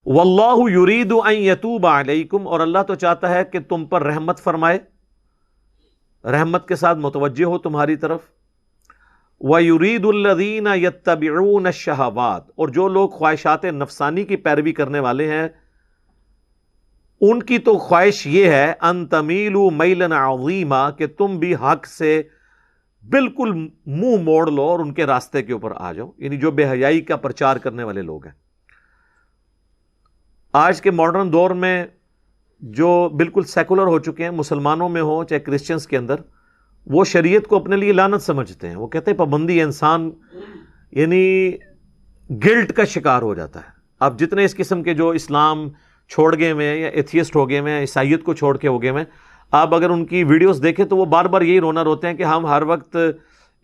واللہ یرید ان یتوب علیکم، اور اللہ تو چاہتا ہے کہ تم پر رحمت فرمائے، رحمت کے ساتھ متوجہ ہو تمہاری طرف. وَيُرِيدُ الَّذِينَ يَتَّبِعُونَ الشَّهَوَاتِ، اور جو لوگ خواہشات نفسانی کی پیروی کرنے والے ہیں ان کی تو خواہش یہ ہے ان تمیلوا میلا عظیما، کہ تم بھی حق سے بالکل منہ موڑ لو اور ان کے راستے کے اوپر آ جاؤ، یعنی جو بے حیائی کا پرچار کرنے والے لوگ ہیں. آج کے ماڈرن دور میں جو بالکل سیکولر ہو چکے ہیں، مسلمانوں میں ہو چاہے کرسچنز کے اندر، وہ شریعت کو اپنے لیے لعنت سمجھتے ہیں. وہ کہتے ہیں پابندی انسان یعنی گلٹ کا شکار ہو جاتا ہے. اب جتنے اس قسم کے جو اسلام چھوڑ گئے ہوئے ہیں یا ایتھیسٹ ہو گئے ہوئے ہیں، عیسائیت کو چھوڑ کے ہو گئے ہوئے ہیں، آپ اگر ان کی ویڈیوز دیکھیں تو وہ بار بار یہی رونا روتے ہیں کہ ہم ہر وقت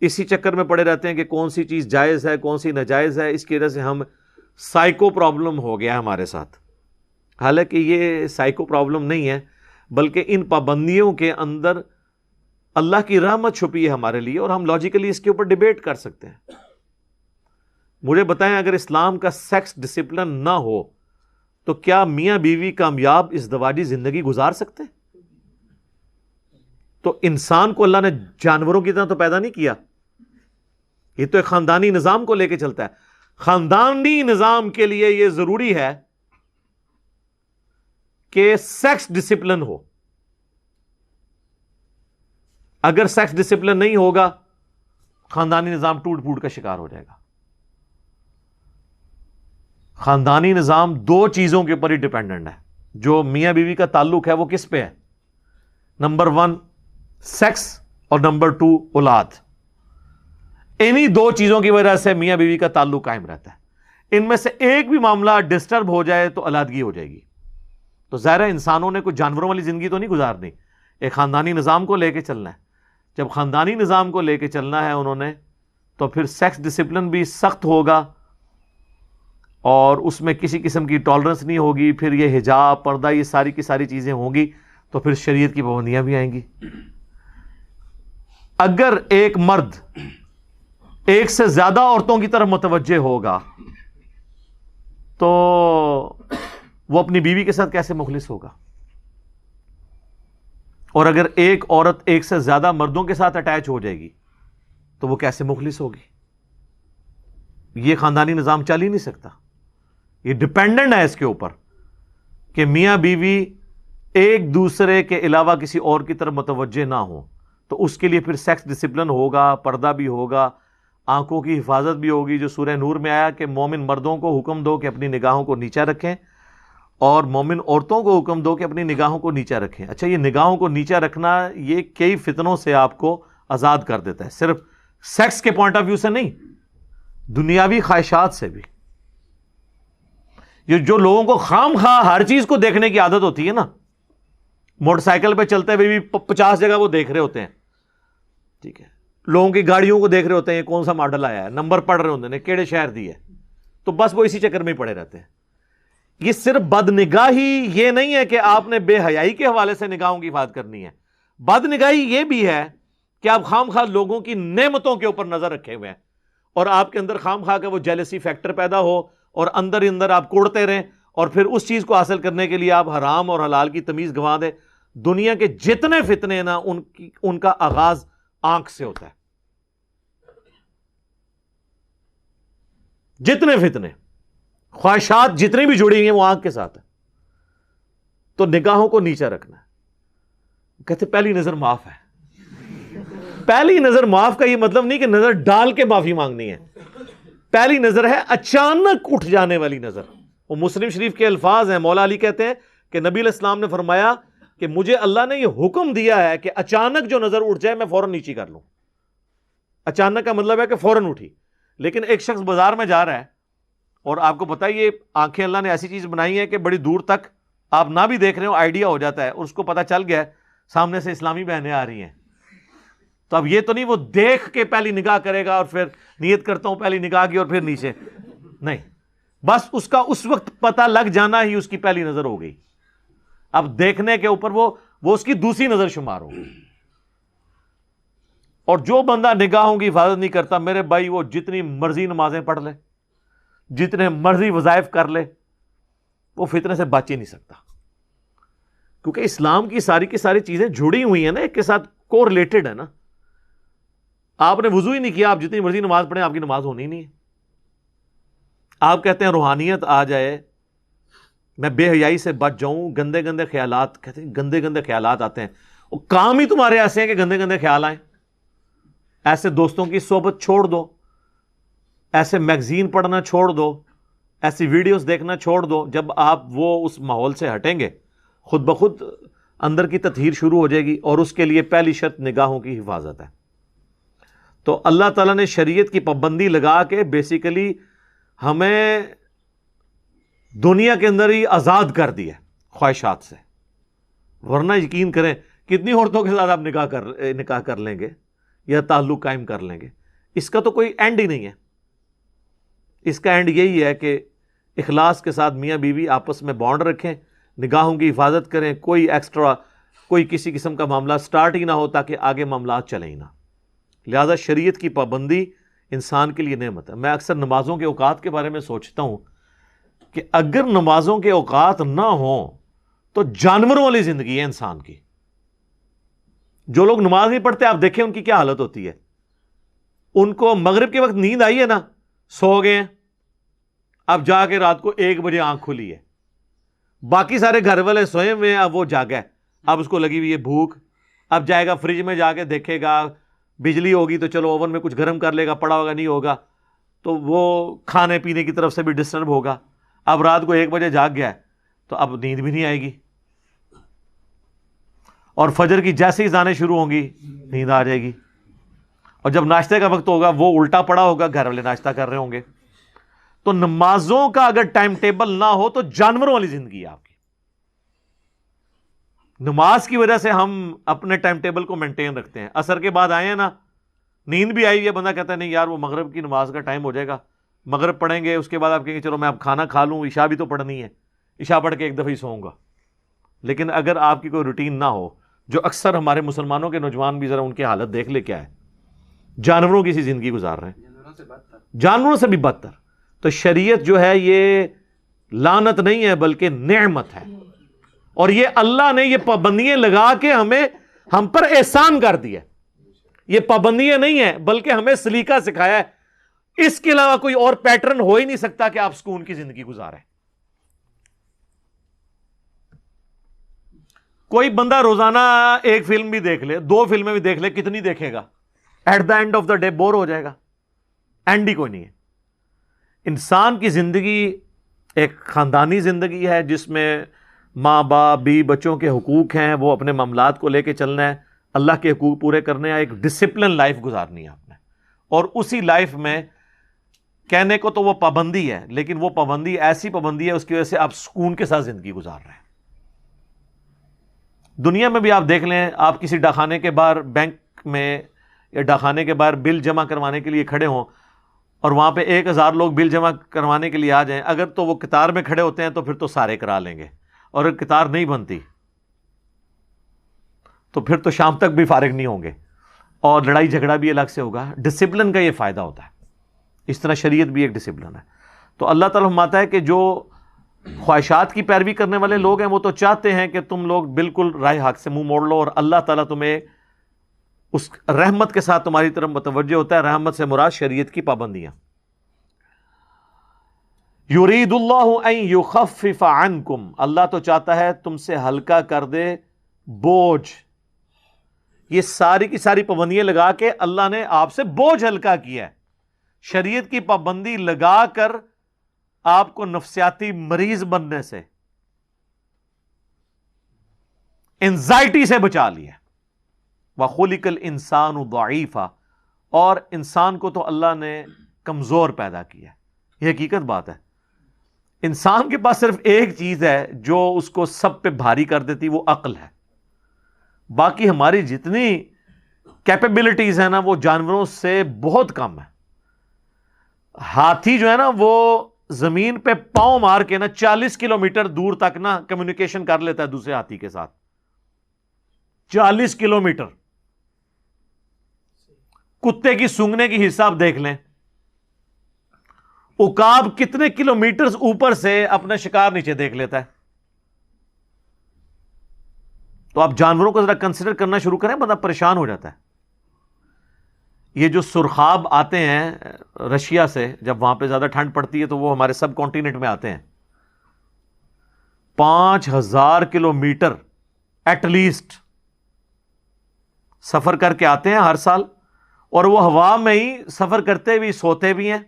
اسی چکر میں پڑے رہتے ہیں کہ کون سی چیز جائز ہے کون سی ناجائز ہے، اس کی وجہ سے ہم سائیکو پرابلم ہو گیا ہے ہمارے ساتھ. حالانکہ یہ سائیکو پرابلم نہیں ہے، بلکہ ان پابندیوں کے اندر اللہ کی رحمت چھپی ہے ہمارے لیے، اور ہم لاجیکلی اس کے اوپر ڈیبیٹ کر سکتے ہیں. مجھے بتائیں اگر اسلام کا سیکس ڈسپلن نہ ہو تو کیا میاں بیوی کامیاب ازدواجی زندگی گزار سکتے؟ تو انسان کو اللہ نے جانوروں کی طرح تو پیدا نہیں کیا، یہ تو ایک خاندانی نظام کو لے کے چلتا ہے. خاندانی نظام کے لیے یہ ضروری ہے کہ سیکس ڈسپلن ہو. اگر سیکس ڈسپلن نہیں ہوگا خاندانی نظام ٹوٹ پھوٹ کا شکار ہو جائے گا. خاندانی نظام دو چیزوں کے اوپر ہی ڈیپینڈنٹ ہے. جو میاں بیوی کا تعلق ہے وہ کس پہ ہے؟ نمبر 1 سیکس اور نمبر 2 اولاد. انہی دو چیزوں کی وجہ سے میاں بیوی کا تعلق قائم رہتا ہے. ان میں سے ایک بھی معاملہ ڈسٹرب ہو جائے تو علیحدگی ہو جائے گی. تو ظاہر ہے انسانوں نے کوئی جانوروں والی زندگی تو نہیں گزارنی، ایک خاندانی نظام کو لے کے چلنا ہے. جب خاندانی نظام کو لے کے چلنا ہے انہوں نے، تو پھر سیکس ڈسپلن بھی سخت ہوگا اور اس میں کسی قسم کی ٹالرنس نہیں ہوگی. پھر یہ حجاب پردہ یہ ساری کی ساری چیزیں ہوں گی، تو پھر شریعت کی پابندیاں بھی آئیں گی. اگر ایک مرد ایک سے زیادہ عورتوں کی طرف متوجہ ہوگا تو وہ اپنی بیوی کے ساتھ کیسے مخلص ہوگا؟ اور اگر ایک عورت ایک سے زیادہ مردوں کے ساتھ اٹیچ ہو جائے گی تو وہ کیسے مخلص ہوگی؟ یہ خاندانی نظام چل ہی نہیں سکتا. یہ ڈیپینڈنٹ ہے اس کے اوپر کہ میاں بیوی ایک دوسرے کے علاوہ کسی اور کی طرف متوجہ نہ ہو. تو اس کے لیے پھر سیکس ڈسپلن ہوگا، پردہ بھی ہوگا، آنکھوں کی حفاظت بھی ہوگی. جو سورہ نور میں آیا کہ مومن مردوں کو حکم دو کہ اپنی نگاہوں کو نیچا رکھیں، اور مومن عورتوں کو حکم دو کہ اپنی نگاہوں کو نیچا رکھیں. اچھا، یہ نگاہوں کو نیچا رکھنا یہ کئی فتنوں سے آپ کو آزاد کر دیتا ہے، صرف سیکس کے پوائنٹ آف ویو سے نہیں، دنیاوی خواہشات سے بھی. یہ جو لوگوں کو خام خواہ ہر چیز کو دیکھنے کی عادت ہوتی ہے نا، موٹر سائیکل پہ چلتے ہوئے بھی 50 جگہ وہ دیکھ رہے ہوتے ہیں، ٹھیک ہے، لوگوں کی گاڑیوں کو دیکھ رہے ہوتے ہیں، یہ کون سا ماڈل آیا ہے، نمبر پڑھ رہے ہوتے ہیں کیڑے شہر دی ہے، تو بس وہ اسی چکر میں ہی پڑے رہتے ہیں. یہ صرف بد نگاہی یہ نہیں ہے کہ آپ نے بے حیائی کے حوالے سے نگاہوں کی حفاظت کرنی ہے. بد نگاہی یہ بھی ہے کہ آپ خام خواہ لوگوں کی نعمتوں کے اوپر نظر رکھے ہوئے ہیں، اور آپ کے اندر خام خواہ کا وہ جیلسی فیکٹر پیدا ہو، اور اندر ہی اندر آپ کوڑتے رہیں، اور پھر اس چیز کو حاصل کرنے کے لیے آپ حرام اور حلال کی تمیز گنوا دیں. دنیا کے جتنے فتنے نا ان کا آغاز آنکھ سے ہوتا ہے. جتنے فتنے خواہشات جتنی بھی جڑی ہوئی ہیں وہ آنکھ کے ساتھ ہے. تو نگاہوں کو نیچا رکھنا ہے. کہتے پہلی نظر معاف ہے. پہلی نظر معاف کا یہ مطلب نہیں کہ نظر ڈال کے معافی مانگنی ہے. پہلی نظر ہے اچانک اٹھ جانے والی نظر. وہ مسلم شریف کے الفاظ ہیں. مولا علی کہتے ہیں کہ نبی علیہ السلام نے فرمایا کہ مجھے اللہ نے یہ حکم دیا ہے کہ اچانک جو نظر اٹھ جائے میں فوراً نیچی کر لوں. اچانک کا مطلب ہے کہ فوراً اٹھی. لیکن ایک شخص بازار میں جا رہا ہے اور آپ کو پتا یہ آنکھیں اللہ نے ایسی چیز بنائی ہے کہ بڑی دور تک آپ نہ بھی دیکھ رہے ہو آئیڈیا ہو جاتا ہے، اور اس کو پتا چل گیا سامنے سے اسلامی بہنیں آ رہی ہیں. تو اب یہ تو نہیں وہ دیکھ کے پہلی نگاہ کرے گا اور پھر نیت کرتا ہوں پہلی نگاہ کی اور پھر نیچے نہیں، بس اس کا اس وقت پتہ لگ جانا ہی اس کی پہلی نظر ہو گئی. اب دیکھنے کے اوپر وہ اس کی دوسری نظر شمار ہوگی. اور جو بندہ نگاہوں کی حفاظت نہیں کرتا میرے بھائی، وہ جتنی مرضی نمازیں پڑھ لے، جتنے مرضی وظائف کر لے، وہ فتنے سے بچ ہی نہیں سکتا، کیونکہ اسلام کی ساری چیزیں جڑی ہوئی ہیں نا، ایک کے ساتھ کو ریلیٹڈ ہے نا. آپ نے وضو ہی نہیں کیا، آپ جتنی مرضی نماز پڑھیں آپ کی نماز ہونی نہیں ہے. آپ کہتے ہیں روحانیت آ جائے، میں بے حیائی سے بچ جاؤں، گندے گندے خیالات، کہتے ہیں گندے گندے خیالات آتے ہیں، وہ کام ہی تمہارے ایسے ہیں کہ گندے گندے خیال آئیں. ایسے دوستوں کی صحبت چھوڑ دو، ایسے میگزین پڑھنا چھوڑ دو، ایسی ویڈیوز دیکھنا چھوڑ دو. جب آپ وہ اس ماحول سے ہٹیں گے، خود بخود اندر کی تطہیر شروع ہو جائے گی، اور اس کے لیے پہلی شرط نگاہوں کی حفاظت ہے. تو اللہ تعالیٰ نے شریعت کی پابندی لگا کے بیسیکلی ہمیں دنیا کے اندر ہی آزاد کر دیا خواہشات سے. ورنہ یقین کریں کتنی عورتوں کے ساتھ آپ نکاح کر لیں گے یا تعلق قائم کر لیں گے، اس کا تو کوئی اینڈ ہی نہیں ہے. اس کا اینڈ یہی ہے کہ اخلاص کے ساتھ میاں بیوی آپس میں بانڈ رکھیں، نگاہوں کی حفاظت کریں، کوئی ایکسٹرا کوئی کسی قسم کا معاملہ سٹارٹ ہی نہ ہو تاکہ آگے معاملات چلیں ہی نہ. لہذا شریعت کی پابندی انسان کے لیے نعمت ہے. میں اکثر نمازوں کے اوقات کے بارے میں سوچتا ہوں کہ اگر نمازوں کے اوقات نہ ہوں تو جانوروں والی زندگی ہے انسان کی. جو لوگ نماز نہیں پڑھتے آپ دیکھیں ان کی کیا حالت ہوتی ہے. ان کو مغرب کے وقت نیند آئی ہے نا، سو گئے ہیں، اب جا کے رات کو 1 بجے آنکھ کھلی ہے، باقی سارے گھر والے سوئے ہوئے ہیں، اب وہ جاگا ہے، اب اس کو لگی ہوئی ہے بھوک، اب جائے گا فریج میں جا کے دیکھے گا، بجلی ہوگی تو چلو اوون میں کچھ گرم کر لے گا، پڑا ہوگا نہیں ہوگا تو وہ کھانے پینے کی طرف سے بھی ڈسٹرب ہوگا. اب رات کو 1 بجے جاگ گیا ہے تو اب نیند بھی نہیں آئے گی، اور فجر کی جیسے ہی اذانیں شروع ہوں گی نیند آ جائے گی. اور جب ناشتے کا وقت ہوگا وہ الٹا پڑا ہوگا، گھر والے ناشتہ کر رہے ہوں گے. تو نمازوں کا اگر ٹائم ٹیبل نہ ہو تو جانوروں والی زندگی ہے آپ کی. نماز کی وجہ سے ہم اپنے ٹائم ٹیبل کو مینٹین رکھتے ہیں. عصر کے بعد آئے ہیں نا، نیند بھی آئی ہے، بندہ کہتا ہے نہیں یار وہ مغرب کی نماز کا ٹائم ہو جائے گا، مغرب پڑھیں گے، اس کے بعد آپ کہیں گے چلو میں اب کھانا کھا لوں، عشاء بھی تو پڑھنی ہے، عشاء پڑھ کے ایک دفعہ ہی سوؤں گا. لیکن اگر آپ کی کوئی روٹین نہ ہو، جو اکثر ہمارے مسلمانوں کے نوجوان بھی، ذرا ان کی حالت دیکھ لے کیا ہے، جانوروں کی سی زندگی گزار رہے ہیں، جانوروں سے بھی بدتر. تو شریعت جو ہے یہ لعنت نہیں ہے بلکہ نعمت ہے، اور یہ اللہ نے یہ پابندیاں لگا کے ہم پر احسان کر دیا. یہ پابندیاں نہیں ہیں بلکہ ہمیں سلیقہ سکھایا ہے. اس کے علاوہ کوئی اور پیٹرن ہو ہی نہیں سکتا کہ آپ سکون کی زندگی گزاریں. کوئی بندہ روزانہ 1 فلم بھی دیکھ لے، 2 فلمیں بھی دیکھ لے، کتنی دیکھے گا؟ At the end of the day bore ہو جائے گا، اینڈ ہی کوئی نہیں ہے. انسان کی زندگی ایک خاندانی زندگی ہے جس میں ماں باپ بیوی بچوں کے حقوق ہیں، وہ اپنے معاملات کو لے کے چلنا ہے، اللہ کے حقوق پورے کرنے ہیں، ایک ڈسپلن لائف گزارنی ہے آپ نے. اور اسی لائف میں کہنے کو تو وہ پابندی ہے، لیکن وہ پابندی ایسی پابندی ہے اس کی وجہ سے آپ سکون کے ساتھ زندگی گزار رہے ہیں. دنیا میں بھی آپ دیکھ لیں، آپ کسی ڈاکخانے کے باہر بینک میں یا ڈاکخانے کے باہر بل جمع کروانے کے لیے کھڑے ہوں اور وہاں پہ 1000 لوگ بل جمع کروانے کے لیے آ جائیں، اگر تو وہ قطار میں کھڑے ہوتے ہیں تو پھر تو سارے کرا لیں گے، اور اگر قطار نہیں بنتی تو پھر تو شام تک بھی فارغ نہیں ہوں گے، اور لڑائی جھگڑا بھی الگ سے ہوگا. ڈسپلن کا یہ فائدہ ہوتا ہے. اس طرح شریعت بھی ایک ڈسپلن ہے. تو اللہ تعالیٰ فرماتا ہے کہ جو خواہشات کی پیروی کرنے والے لوگ ہیں وہ تو چاہتے ہیں کہ تم لوگ بالکل راہ حق سے منہ موڑ لو، اور اللہ تعالیٰ تمہیں اس رحمت کے ساتھ تمہاری طرف متوجہ ہوتا ہے. رحمت سے مراد شریعت کی پابندیاں. یرید اللہ ان یخفف عنکم، اللہ تو چاہتا ہے تم سے ہلکا کر دے بوجھ. یہ ساری کی ساری پابندیاں لگا کے اللہ نے آپ سے بوجھ ہلکا کیا ہے. شریعت کی پابندی لگا کر آپ کو نفسیاتی مریض بننے سے، انزائٹی سے بچا لیا. وَخُلِقَ الْإِنسَانُ ضَعِيفًا، اور انسان کو تو اللہ نے کمزور پیدا کیا. یہ حقیقت بات ہے. انسان کے پاس صرف ایک چیز ہے جو اس کو سب پہ بھاری کر دیتی، وہ عقل ہے. باقی ہماری جتنی کیپیبلٹیز ہیں نا وہ جانوروں سے بہت کم ہے. ہاتھی جو ہے نا وہ زمین پہ پاؤں مار کے نا 40 کلومیٹر دور تک نا کمیونیکیشن کر لیتا ہے دوسرے ہاتھی کے ساتھ. 40 کلومیٹر. کتے کی سونگنے کی حصہ آپ دیکھ لیں، عقاب کتنے کلومیٹرز اوپر سے اپنا شکار نیچے دیکھ لیتا ہے. تو آپ جانوروں کو ذرا کنسیڈر کرنا شروع کریں, بندہ پریشان ہو جاتا ہے. یہ جو سرخاب آتے ہیں رشیا سے, جب وہاں پہ زیادہ ٹھنڈ پڑتی ہے تو وہ ہمارے سب کانٹیننٹ میں آتے ہیں. 5000 کلومیٹر ایٹ لیسٹ سفر کر کے آتے ہیں ہر سال, اور وہ ہوا میں ہی سفر کرتے بھی سوتے بھی ہیں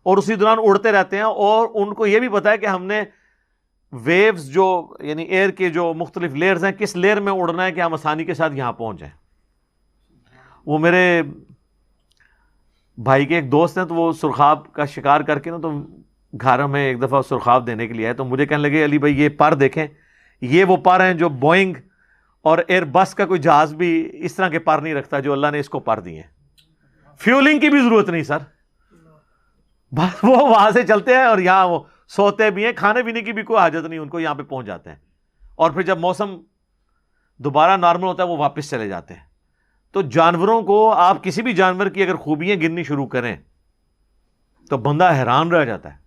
اور اسی دوران اڑتے رہتے ہیں. اور ان کو یہ بھی پتا ہے کہ ہم نے ویوز جو یعنی ایئر کے جو مختلف لیئرز ہیں, کس لیئر میں اڑنا ہے کہ ہم آسانی کے ساتھ یہاں پہنچ جائیں. وہ میرے بھائی کے ایک دوست ہیں, تو وہ سرخاب کا شکار کر کے نا تو گھر میں ایک دفعہ سرخاب دینے کے لیے آئے, تو مجھے کہنے لگے علی بھائی یہ پر دیکھیں, یہ وہ پر ہیں جو بوئنگ اور ایئر بس کا کوئی جہاز بھی اس طرح کے پر نہیں رکھتا جو اللہ نے اس کو پر دیے ہیں. فیولنگ کی بھی ضرورت نہیں سر, بس وہ وہاں سے چلتے ہیں اور یہاں وہ سوتے بھی ہیں, کھانے پینے کی بھی کوئی حاجت نہیں ان کو, یہاں پہ پہنچ جاتے ہیں. اور پھر جب موسم دوبارہ نارمل ہوتا ہے وہ واپس چلے جاتے ہیں. تو جانوروں کو آپ کسی بھی جانور کی اگر خوبیاں گننی شروع کریں تو بندہ حیران رہ جاتا ہے.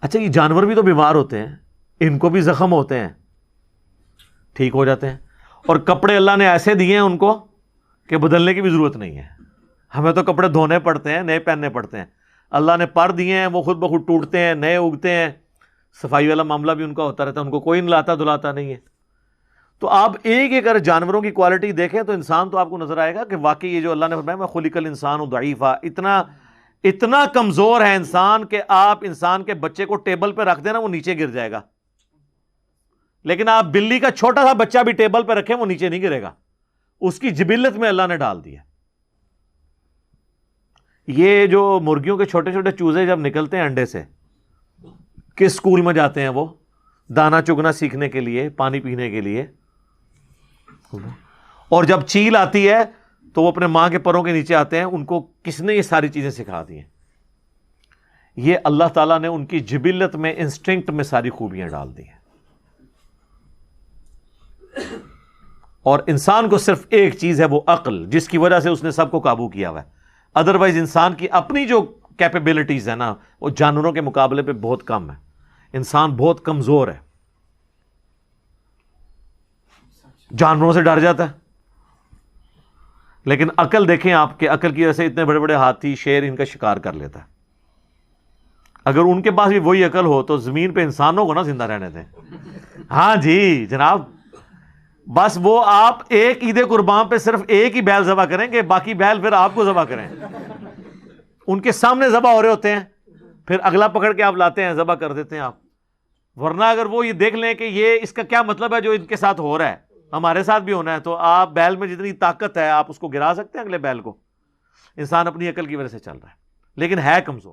اچھا یہ جانور بھی تو بیمار ہوتے ہیں, ان کو بھی زخم ہوتے ہیں, ٹھیک ہو جاتے ہیں, اور کپڑے اللہ نے ایسے دیے ہیں ان کو کہ بدلنے کی بھی ضرورت نہیں ہے. ہمیں تو کپڑے دھونے پڑتے ہیں, نئے پہننے پڑتے ہیں. اللہ نے پر دیے ہیں, وہ خود بخود ٹوٹتے ہیں, نئے اگتے ہیں. صفائی والا معاملہ بھی ان کا ہوتا رہتا ہے, ان کو کوئی نلاتا دھلاتا نہیں ہے. تو آپ ایک اگر جانوروں کی کوالٹی دیکھیں تو انسان تو آپ کو نظر آئے گا کہ واقعی یہ جو اللہ نے فرمایا میں خلق الانسان ضعیفا, اتنا کمزور ہے انسان کہ آپ انسان کے بچے کو ٹیبل پہ رکھ دینا وہ نیچے گر جائے گا, لیکن آپ بلی کا چھوٹا سا بچہ بھی ٹیبل پہ رکھیں وہ نیچے نہیں گرے گا. اس کی جبلت میں اللہ نے ڈال دیا. یہ جو مرغیوں کے چھوٹے چھوٹے چوزے جب نکلتے ہیں انڈے سے, کس اسکول میں جاتے ہیں وہ دانا چگنا سیکھنے کے لیے, پانی پینے کے لیے, اور جب چیل آتی ہے تو وہ اپنے ماں کے پروں کے نیچے آتے ہیں. ان کو کس نے یہ ساری چیزیں سکھا دی ہیں؟ یہ اللہ تعالیٰ نے ان کی جبلت میں, انسٹنکٹ میں ساری خوبیاں ڈال دی ہیں. اور انسان کو صرف ایک چیز ہے, وہ عقل, جس کی وجہ سے اس نے سب کو قابو کیا ہوا ہے. ادروائز انسان کی اپنی جو کیپیبلٹیز ہیں نا وہ جانوروں کے مقابلے پہ بہت کم ہے. انسان بہت کمزور ہے, جانوروں سے ڈر جاتا ہے. لیکن عقل دیکھیں آپ کے, عقل کی وجہ سے اتنے بڑے بڑے ہاتھی شیر ان کا شکار کر لیتا ہے. اگر ان کے پاس بھی وہی عقل ہو تو زمین پہ انسانوں کو نہ زندہ رہنے دیں. ہاں جی جناب, بس وہ آپ ایک عید قربان پہ صرف ایک ہی بیل ذبح کریں گے, باقی بیل پھر آپ کو ذبح کریں. ان کے سامنے ذبح ہو رہے ہوتے ہیں, پھر اگلا پکڑ کے آپ لاتے ہیں, ذبح کر دیتے ہیں آپ. ورنہ اگر وہ یہ دیکھ لیں کہ یہ اس کا کیا مطلب ہے جو ان کے ساتھ ہو رہا ہے, ہمارے ساتھ بھی ہونا ہے, تو آپ بیل میں جتنی طاقت ہے آپ اس کو گرا سکتے ہیں اگلے بیل کو. انسان اپنی عقل کی وجہ سے چل رہا ہے لیکن ہے کمزور.